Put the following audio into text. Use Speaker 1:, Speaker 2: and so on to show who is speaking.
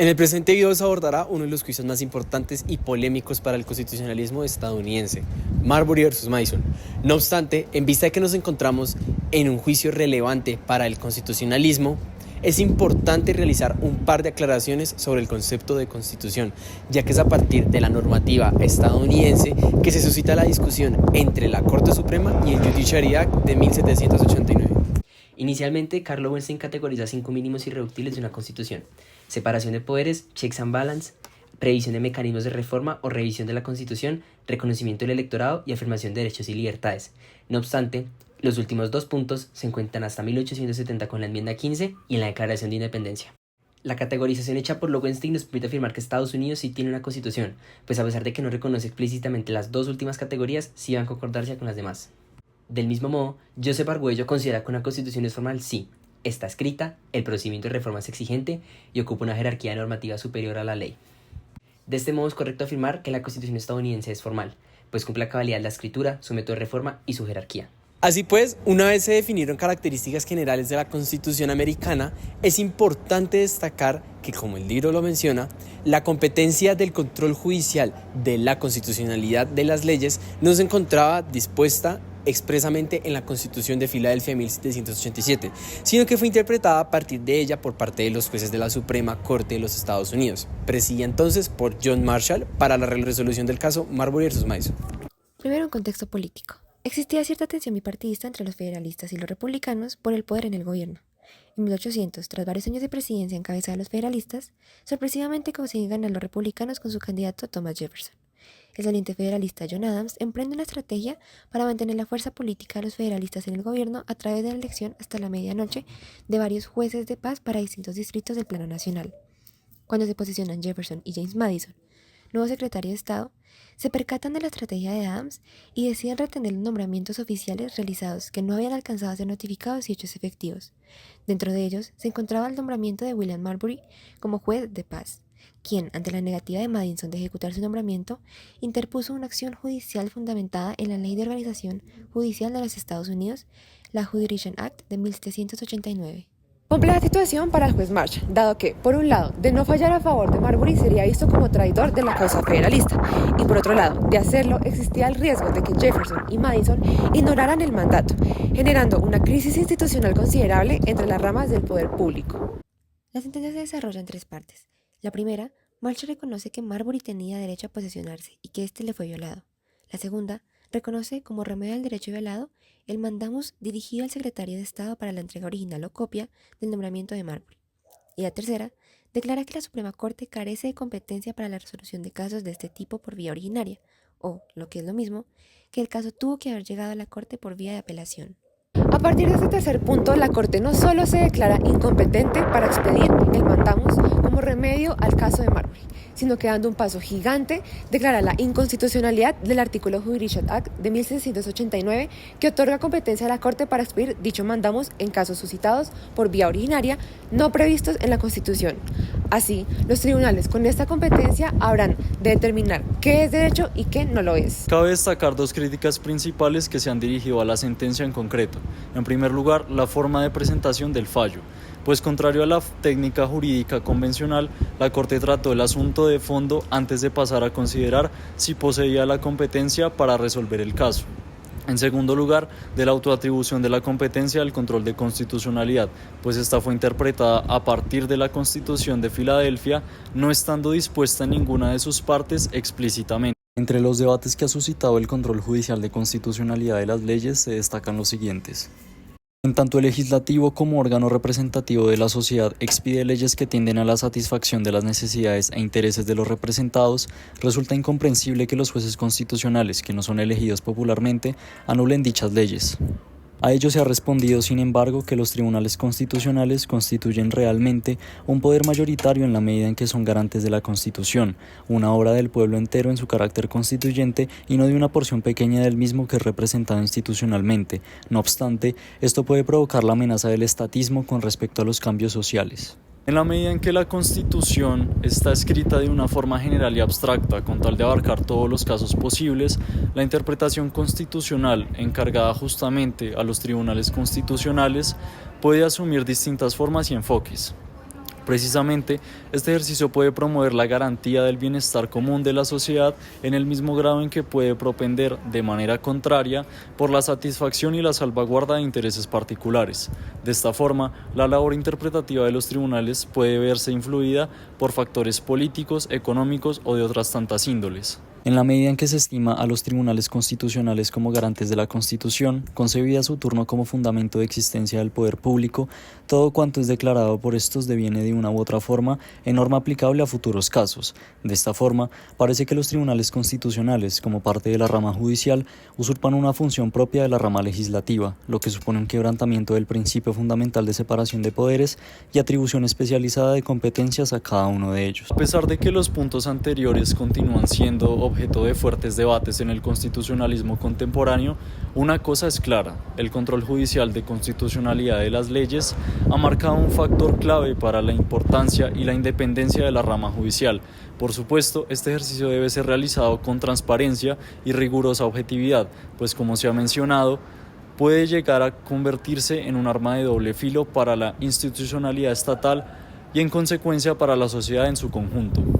Speaker 1: En el presente video se abordará uno de los juicios más importantes y polémicos para el constitucionalismo estadounidense, Marbury vs. Madison. No obstante, en vista de que nos encontramos en un juicio relevante para el constitucionalismo, es importante realizar un par de aclaraciones sobre el concepto de constitución, ya que es a partir de la normativa estadounidense que se suscita la discusión entre la Corte Suprema y el Judiciary Act de 1789.
Speaker 2: Inicialmente, Karl Lowenstein categoriza 5 mínimos irreductibles de una constitución: separación de poderes, checks and balance, previsión de mecanismos de reforma o revisión de la Constitución, reconocimiento del electorado y afirmación de derechos y libertades. No obstante, los últimos 2 puntos se encuentran hasta 1870 con la enmienda 15 y en la Declaración de Independencia. La categorización hecha por Lowenstein nos permite afirmar que Estados Unidos sí tiene una constitución, pues a pesar de que no reconoce explícitamente las 2 últimas categorías, sí van a concordarse con las demás. Del mismo modo, Joseph Argüello considera que una constitución es formal sí, está escrita, el procedimiento de reforma es exigente y ocupa una jerarquía normativa superior a la ley. De este modo es correcto afirmar que la constitución estadounidense es formal, pues cumple a cabalidad la escritura, su método de reforma y su jerarquía.
Speaker 1: Así pues, una vez se definieron características generales de la Constitución americana, es importante destacar que, como el libro lo menciona, la competencia del control judicial de la constitucionalidad de las leyes no se encontraba dispuesta expresamente en la Constitución de Filadelfia de 1787, sino que fue interpretada a partir de ella por parte de los jueces de la Suprema Corte de los Estados Unidos, presidida entonces por John Marshall para la resolución del caso Marbury vs. Madison.
Speaker 3: Primero, un contexto político. Existía cierta tensión bipartidista entre los federalistas y los republicanos por el poder en el gobierno. En 1800, tras varios años de presidencia en cabeza de los federalistas, sorpresivamente consiguen ganar los republicanos con su candidato Thomas Jefferson. El saliente federalista John Adams emprende una estrategia para mantener la fuerza política de los federalistas en el gobierno a través de la elección hasta la medianoche de varios jueces de paz para distintos distritos del plano nacional. Cuando se posicionan Jefferson y James Madison, nuevo secretario de Estado, se percatan de la estrategia de Adams y deciden retener los nombramientos oficiales realizados que no habían alcanzado a ser notificados y hechos efectivos. Dentro de ellos se encontraba el nombramiento de William Marbury como juez de paz, quien, ante la negativa de Madison de ejecutar su nombramiento, interpuso una acción judicial fundamentada en la Ley de Organización Judicial de los Estados Unidos, la Judicial Act de 1789.
Speaker 4: Compleja situación para el juez Marshall, dado que, por un lado, de no fallar a favor de Marbury sería visto como traidor de la causa federalista, y por otro lado, de hacerlo existía el riesgo de que Jefferson y Madison ignoraran el mandato, generando una crisis institucional considerable entre las ramas del poder público.
Speaker 3: La sentencia se desarrolla en 3 partes. La primera, Marshall reconoce que Marbury tenía derecho a posesionarse y que éste le fue violado. La segunda, reconoce como remedio al derecho violado el mandamus dirigido al secretario de Estado para la entrega original o copia del nombramiento de Marbury. Y la tercera, declara que la Suprema Corte carece de competencia para la resolución de casos de este tipo por vía originaria, o, lo que es lo mismo, que el caso tuvo que haber llegado a la Corte por vía de apelación.
Speaker 4: A partir de este tercer punto, la Corte no solo se declara incompetente para expedir el mandamus como remedio al caso de Marbury, sino que dando un paso gigante, declara la inconstitucionalidad del artículo Judicial Act de 1789 que otorga competencia a la Corte para expedir dicho mandamus en casos suscitados por vía originaria no previstos en la Constitución. Así, los tribunales con esta competencia habrán de determinar qué es derecho y qué no lo es.
Speaker 5: Cabe destacar 2 críticas principales que se han dirigido a la sentencia en concreto. En primer lugar, la forma de presentación del fallo, pues contrario a la técnica jurídica convencional, la Corte trató el asunto de fondo antes de pasar a considerar si poseía la competencia para resolver el caso. En segundo lugar, de la autoatribución de la competencia al control de constitucionalidad, pues esta fue interpretada a partir de la Constitución de Filadelfia, no estando dispuesta en ninguna de sus partes explícitamente. Entre los debates que ha suscitado el control judicial de constitucionalidad de las leyes se destacan los siguientes. En tanto el legislativo como órgano representativo de la sociedad expide leyes que tienden a la satisfacción de las necesidades e intereses de los representados, resulta incomprensible que los jueces constitucionales, que no son elegidos popularmente, anulen dichas leyes. A ello se ha respondido, sin embargo, que los tribunales constitucionales constituyen realmente un poder mayoritario en la medida en que son garantes de la Constitución, una obra del pueblo entero en su carácter constituyente y no de una porción pequeña del mismo que es representado institucionalmente. No obstante, esto puede provocar la amenaza del estatismo con respecto a los cambios sociales. En la medida en que la Constitución está escrita de una forma general y abstracta con tal de abarcar todos los casos posibles, la interpretación constitucional encargada justamente a los tribunales constitucionales puede asumir distintas formas y enfoques. Precisamente, este ejercicio puede promover la garantía del bienestar común de la sociedad en el mismo grado en que puede propender de manera contraria por la satisfacción y la salvaguarda de intereses particulares. De esta forma, la labor interpretativa de los tribunales puede verse influida por factores políticos, económicos o de otras tantas índoles. En la medida en que se estima a los tribunales constitucionales como garantes de la Constitución, concebida a su turno como fundamento de existencia del poder público, todo cuanto es declarado por estos deviene de una u otra forma en norma aplicable a futuros casos. De esta forma, parece que los tribunales constitucionales, como parte de la rama judicial, usurpan una función propia de la rama legislativa, lo que supone un quebrantamiento del principio fundamental de separación de poderes y atribución especializada de competencias a cada uno de ellos. A pesar de que los puntos anteriores continúan siendo objeto de fuertes debates en el constitucionalismo contemporáneo, una cosa es clara: el control judicial de constitucionalidad de las leyes ha marcado un factor clave para la importancia y la independencia de la rama judicial. Por supuesto, este ejercicio debe ser realizado con transparencia y rigurosa objetividad, pues como se ha mencionado, puede llegar a convertirse en un arma de doble filo para la institucionalidad estatal y en consecuencia para la sociedad en su conjunto.